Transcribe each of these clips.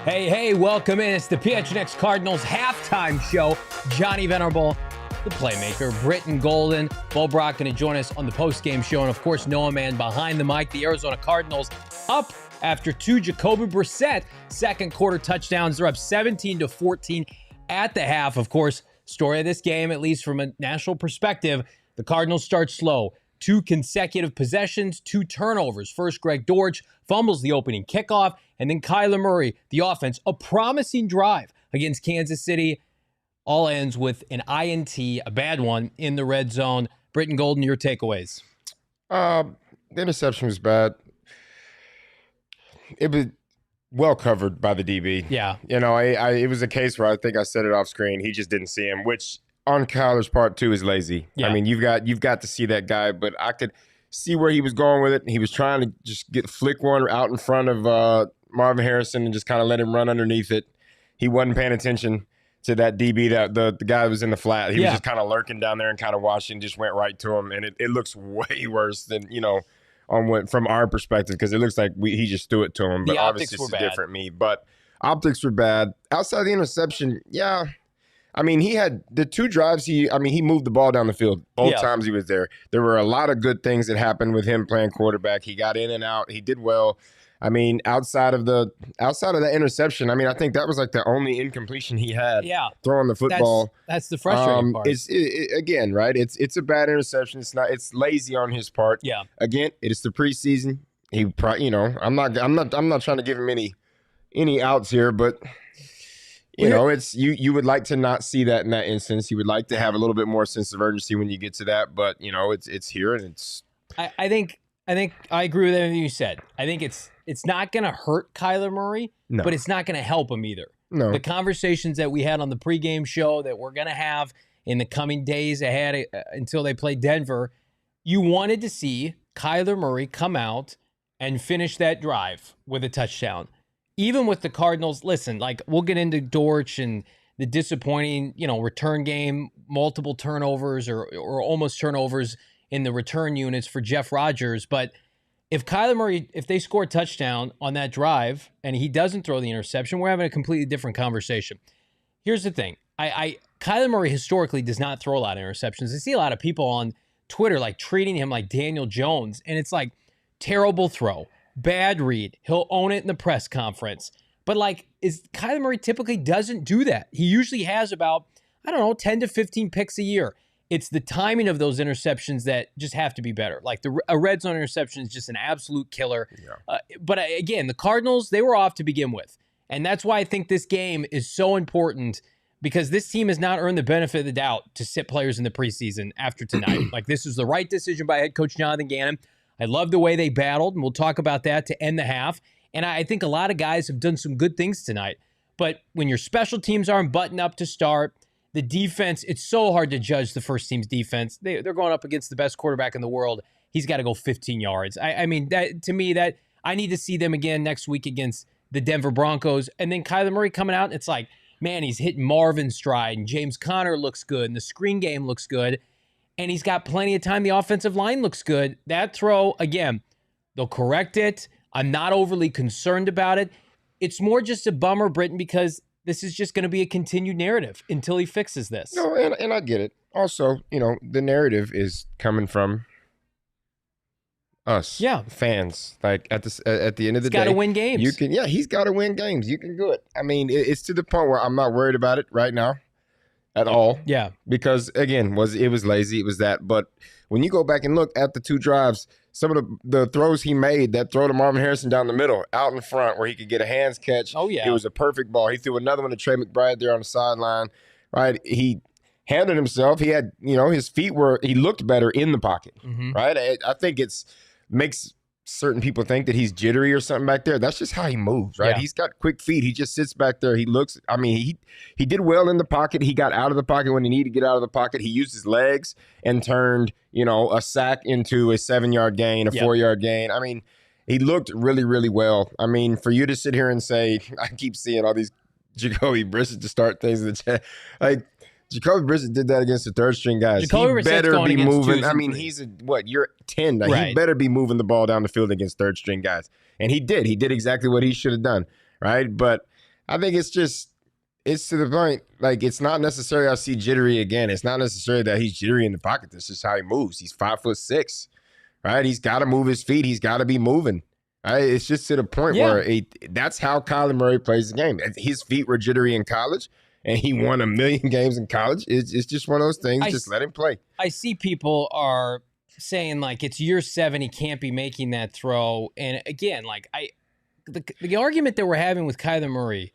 Hey, welcome in. It's the PHNX Cardinals halftime show. Johnny Venerable, the playmaker, Brittan Golden, Bo Brock going to join us on the post-game show. And, of course, Noah Man behind the mic. The Arizona Cardinals up after 2 Jacoby Brissett second quarter touchdowns. They're up 17-14 at the half. Of course, story of this game, at least from a national perspective, the Cardinals start slow. 2 consecutive possessions, 2 turnovers. First, Greg Dortch fumbles the opening kickoff, and then Kyler Murray, the offense, a promising drive against Kansas City. All ends with an INT, a bad one, in the red zone. Brittan Golden, your takeaways. The interception was bad. It was well covered by the DB. Yeah. You know, it was a case where I think I said it off screen. He just didn't see him, which on Kyler's part too is lazy. Yeah. I mean, you've got to see that guy, but I could see where he was going with it. He was trying to just flick one out in front of Marvin Harrison and just kind of let him run underneath it. He wasn't paying attention to that DB, that the guy was in the flat. He was just kind of lurking down there and kind of watching, just went right to him. And it looks way worse than, you know, from our perspective, because it looks like he just threw it to him. But obviously it's a different me. But optics were bad. Outside the interception, yeah. I mean, he had the 2 drives. He moved the ball down the field both times he was there. There were a lot of good things that happened with him playing quarterback. He got in and out. He did well. I mean, outside of that interception, I mean, I think that was like the only incompletion he had. Yeah, throwing the football. That's the frustrating part. Again, right? It's a bad interception. It's lazy on his part. Yeah. Again, it is the preseason. He probably, you know, I'm not trying to give him any outs here, but. You know, it's you would like to not see that in that instance. You would like to have a little bit more sense of urgency when you get to that, but you know, it's here and it's. I think I agree with everything you said. I think it's not going to hurt Kyler Murray, but it's not going to help him either. No. The conversations that we had on the pregame show that we're going to have in the coming days ahead until they play Denver, you wanted to see Kyler Murray come out and finish that drive with a touchdown. Even with the Cardinals, listen, like we'll get into Dortch and the disappointing, you know, return game, multiple turnovers or almost turnovers in the return units for Jeff Rodgers. But if Kyler Murray, if they score a touchdown on that drive and he doesn't throw the interception, we're having a completely different conversation. Here's the thing. Kyler Murray historically does not throw a lot of interceptions. I see a lot of people on Twitter like treating him like Daniel Jones, and it's like terrible throw. Bad read. He'll own it in the press conference. But like, Kyler Murray typically doesn't do that. He usually has about, 10 to 15 picks a year. It's the timing of those interceptions that just have to be better. Like a red zone interception is just an absolute killer. Yeah. But again, the Cardinals, they were off to begin with. And that's why I think this game is so important, because this team has not earned the benefit of the doubt to sit players in the preseason after tonight. Like, this is the right decision by head coach Jonathan Gannon. I love the way they battled, and we'll talk about that to end the half. And I think a lot of guys have done some good things tonight. But when your special teams aren't buttoned up to start, the defense, it's so hard to judge the first team's defense. They're going up against the best quarterback in the world. He's got to go 15 yards. I mean, that to me, that I need to see them again next week against the Denver Broncos. And then Kyler Murray coming out, and it's like, man, he's hitting Marvin's stride, and James Conner looks good, and the screen game looks good. And he's got plenty of time. The offensive line looks good. That throw, again, they'll correct it. I'm not overly concerned about it. It's more just a bummer, Brittan, because this is just going to be a continued narrative until he fixes this. No, and I get it. Also, you know, the narrative is coming from us, fans. Like at the end of the day, he's got to win games. He's got to win games. You can do it. I mean, it's to the point where I'm not worried about it right now. At all. Yeah. Because, again, it was lazy. It was that. But when you go back and look at the 2 drives, some of the throws he made, that throw to Marvin Harrison down the middle, out in front where he could get a hands catch. Oh, yeah. It was a perfect ball. He threw another one to Trey McBride there on the sideline, right? He handled himself. He had, his feet he looked better in the pocket, right? I think makes certain people think that he's jittery or something back there. That's just how he moves, right? Yeah. He's got quick feet. He just sits back there. He looks, he did well in the pocket. He got out of the pocket when he needed to get out of the pocket. He used his legs and turned, a sack into a 7-yard gain, a 4-yard gain. I mean, he looked really, really well. I mean, for you to sit here and say, I keep seeing all these Jacoby Brissett to start things in the chat. Like, Jacoby Brissett did that against the third-string guys. Jacoby He better be moving. I mean, 2s and 3s. he's you're 10 now. Right. He better be moving the ball down the field against third-string guys. And he did. He did exactly what he should have done, right? But I think it's to the point, like, it's not necessarily I see jittery again. It's not necessarily that he's jittery in the pocket. That's just how he moves. He's 5'6", right? He's got to move his feet. He's got to be moving. Right? It's just to the point where that's how Kyler Murray plays the game. His feet were jittery in college, and he won 1 million games in college. It's just one of those things. Just let him play. I see people are saying, like, it's year 7, he can't be making that throw. And again, like, the argument that we're having with Kyler Murray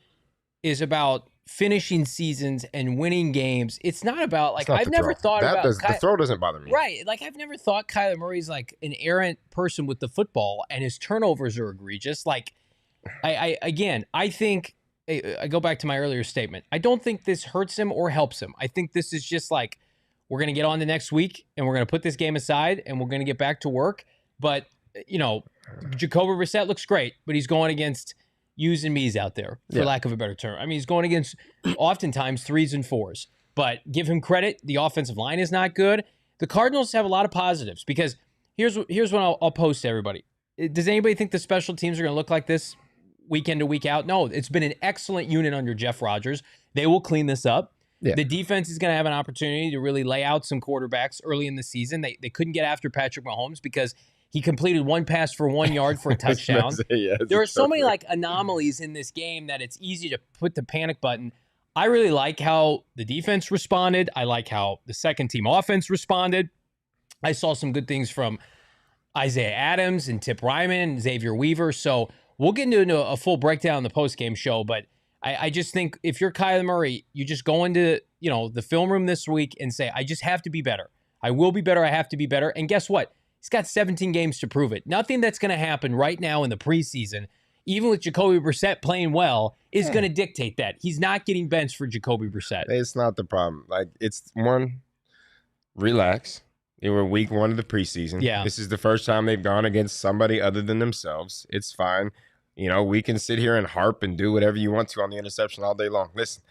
is about finishing seasons and winning games. It's not about, like, I've never thought about the throw doesn't bother me. Right. Like, I've never thought Kyler Murray's like an errant person with the football and his turnovers are egregious. Like, I think I go back to my earlier statement. I don't think this hurts him or helps him. I think this is just like, we're going to get on to next week and we're going to put this game aside and we're going to get back to work. But, Jacoby Brissett looks great, but he's going against yous and me's out there, for lack of a better term. I mean, he's going against oftentimes 3s and 4s. But give him credit. The offensive line is not good. The Cardinals have a lot of positives because here's what I'll post to everybody. Does anybody think the special teams are going to look like this week in to week out? No, it's been an excellent unit under Jeff Rodgers. They will clean this up. Yeah. The defense is going to have an opportunity to really lay out some quarterbacks early in the season. They couldn't get after Patrick Mahomes because he completed 1 pass for 1 yard for a touchdown. There are so many like anomalies in this game that it's easy to put the panic button. I really like how the defense responded. I like how the second team offense responded. I saw some good things from Isaiah Adams and Tip Ryman and Xavier Weaver. So we'll get into a full breakdown in the post-game show. But I just think if you're Kyler Murray, you just go into the film room this week and say, I just have to be better. I will be better. I have to be better. And guess what? He's got 17 games to prove it. Nothing that's going to happen right now in the preseason, even with Jacoby Brissett playing well, is going to dictate that. He's not getting benched for Jacoby Brissett. It's not the problem. Like, it's relax. They were week 1 of the preseason. Yeah. This is the first time they've gone against somebody other than themselves. It's fine. We can sit here and harp and do whatever you want to on the interception all day long. Listen,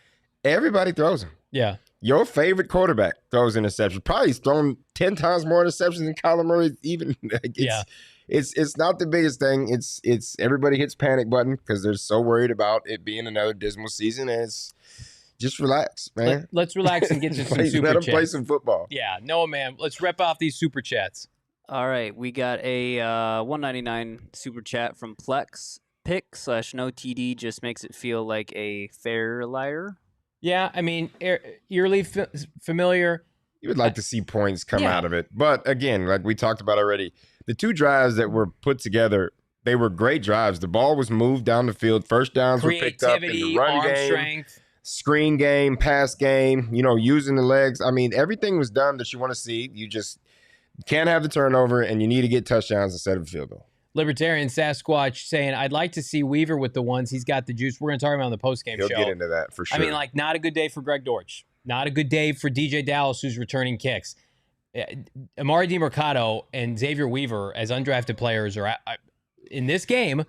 everybody throws them. Yeah. Your favorite quarterback throws interceptions. Probably he's thrown 10 times more interceptions than Kyler Murray. Even it's not the biggest thing. It's everybody hits panic button because they're so worried about it being another dismal season. And it's just relax, man. Let's relax and get to some super chats. Let them play some football. Yeah, Noah, man. Let's rep off these super chats. All right, we got a $1.99 super chat from Plex. Pick/no TD just makes it feel like a fair liar. Yeah, I mean, eerily familiar. You would like to see points come out of it. But again, like we talked about already, the 2 drives that were put together, they were great drives. The ball was moved down the field. First downs were picked up in the run game, strength, screen game, pass game, using the legs. I mean, everything was done that you want to see. You just can't have the turnover, and you need to get touchdowns instead of a field goal. Libertarian Sasquatch saying, I'd like to see Weaver with the ones. He's got the juice. We're going to talk about on the postgame show. He'll get into that for sure. I mean, like, not a good day for Greg Dortch. Not a good day for DJ Dallas, who's returning kicks. Amari DiMercado and Xavier Weaver, as undrafted players, are in this game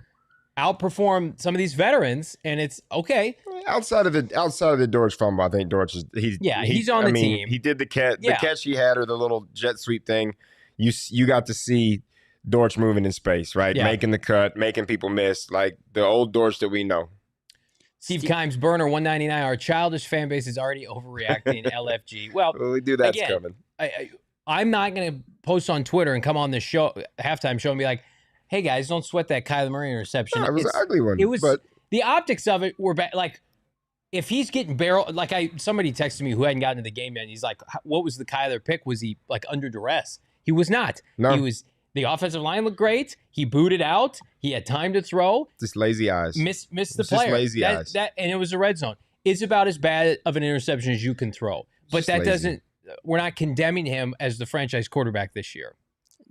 outperform some of these veterans, and it's okay. Outside of the Dortch fumble, I think Dortch is he's on the team. He did the catch he had, or the little jet sweep thing. You got to see Dortch moving in space, right? Yeah. Making the cut, making people miss, like the old Dortch that we know. Steve Kimes, Burner, 199. Our childish fan base is already overreacting. LFG. Well, we do that's again, coming. I'm not going to post on Twitter and come on the show, halftime show, and be like, hey, guys, don't sweat that Kyler Murray interception. No, it was an ugly one. It was, but the optics of it were bad. Like, if he's getting barreled, somebody texted me who hadn't gotten to the game yet, and he's like, what was the Kyler pick? Was he, like, under duress? He was not. No. He was. The offensive line looked great. He booted out. He had time to throw. Just lazy eyes. Missed the player. Just lazy eyes. And it was a red zone. It's about as bad of an interception as you can throw. But Just that lazy. doesn't. We're not condemning him as the franchise quarterback this year.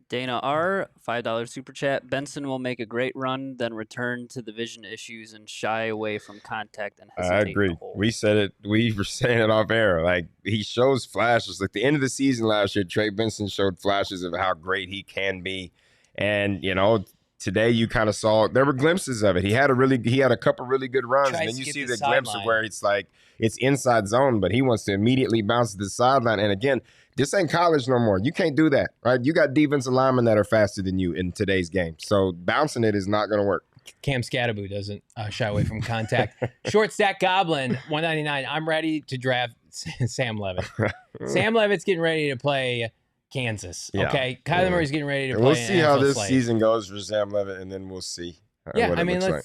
Dana R, $5 super chat. Benson will make a great run, then return to the vision issues and shy away from contact and hesitate. I agree. To hold. We said it. We were saying it off air. Like, he shows flashes. Like the end of the season last year, Trey Benson showed flashes of how great he can be. And, today you kind of saw there were glimpses of it. He had a couple really good runs. And then you see the glimpse of where it's like it's inside zone, but he wants to immediately bounce to the sideline. And again, this ain't college no more. You can't do that, right? You got defensive linemen that are faster than you in today's game. So bouncing it is not going to work. Cam Scatterbo doesn't shy away from contact. Short stack Goblin, 199. I'm ready to draft Sam Levitt. Sam Levitt's getting ready to play Kansas. Okay, Kyler Murray's getting ready to play. We'll see how this slate. season goes for Sam Levitt, and then we'll see. What it looks like.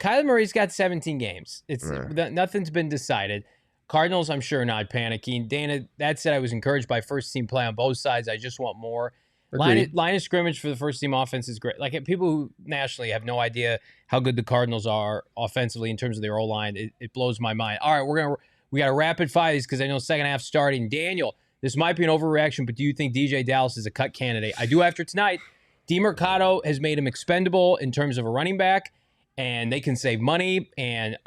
Kyler Murray's got 17 games. Nothing's been decided. Cardinals, I'm sure, not panicking. Dana, that said, I was encouraged by first team play on both sides. I just want more. Line of scrimmage for the first team offense is great. Like, people who nationally have no idea how good the Cardinals are offensively in terms of their O-line. It blows my mind. All right, we got to rapid fire these because I know second half starting. Daniel, this might be an overreaction, but do you think DJ Dallas is a cut candidate? I do after tonight. DeMercado has made him expendable in terms of a running back, and they can save money. And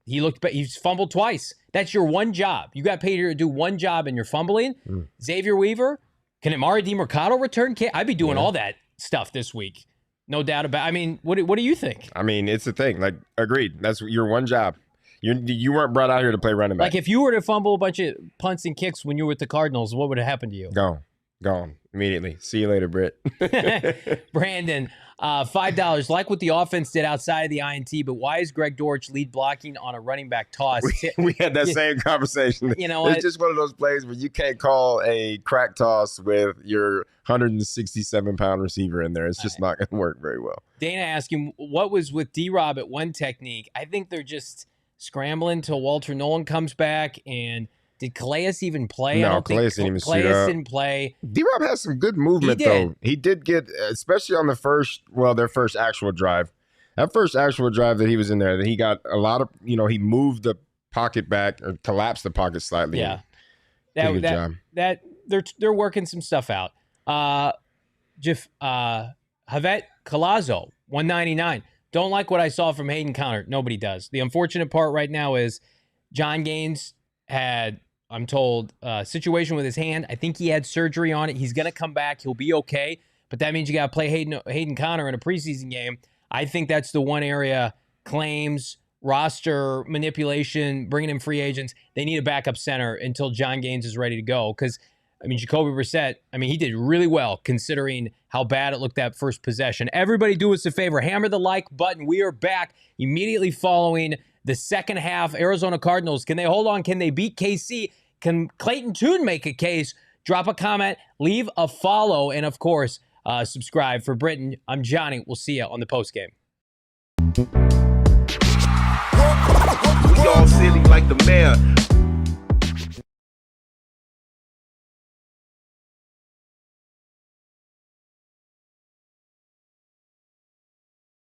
he's fumbled twice. That's your one job. You got paid here to do one job, and you're fumbling. Xavier Weaver, can Amari DeMercado return? I'd be doing all that stuff this week. No doubt about it. I mean, what do you think? I mean, it's the thing. Like, agreed. That's your one job. You weren't brought out here to play running back. Like, if you were to fumble a bunch of punts and kicks when you were with the Cardinals, what would have happened to you? Gone immediately. See you later, Britt. Brandon, $5. Like what the offense did outside of the INT, but why is Greg Dortch lead blocking on a running back toss? We had that same conversation. You know, it's just one of those plays where you can't call a crack toss with your 167-pound receiver in there. It's just not going to work very well. Dana asking, what was with D-Rob at one technique? I think they're just scrambling till Walter Nolan comes back. And did Calais even play? No, Calais didn't even suit up. Didn't play. D-Rob has some good movement, though. He did get, especially on their first actual drive. That first actual drive that he was in there, that he got a lot of, he moved the pocket back or collapsed the pocket slightly. Yeah. Good job. They're working some stuff out. Javet Colazo, 199. Don't like what I saw from Hayden Conner. Nobody does. The unfortunate part right now is John Gaines had, I'm told, a situation with his hand. I think he had surgery on it. He's going to come back. He'll be okay. But that means you got to play Hayden Conner in a preseason game. I think that's the one area, claims, roster manipulation, bringing in free agents. They need a backup center until John Gaines is ready to go. Because, Jacoby Brissett, he did really well considering how bad it looked that first possession. Everybody do us a favor. Hammer the like button. We are back immediately following the second half. Arizona Cardinals, can they hold on? Can they beat KC? Can Clayton Tune make a case? Drop a comment, leave a follow, and of course, subscribe. For Brittan, I'm Johnny. We'll see you on the postgame. We all silly like the mayor.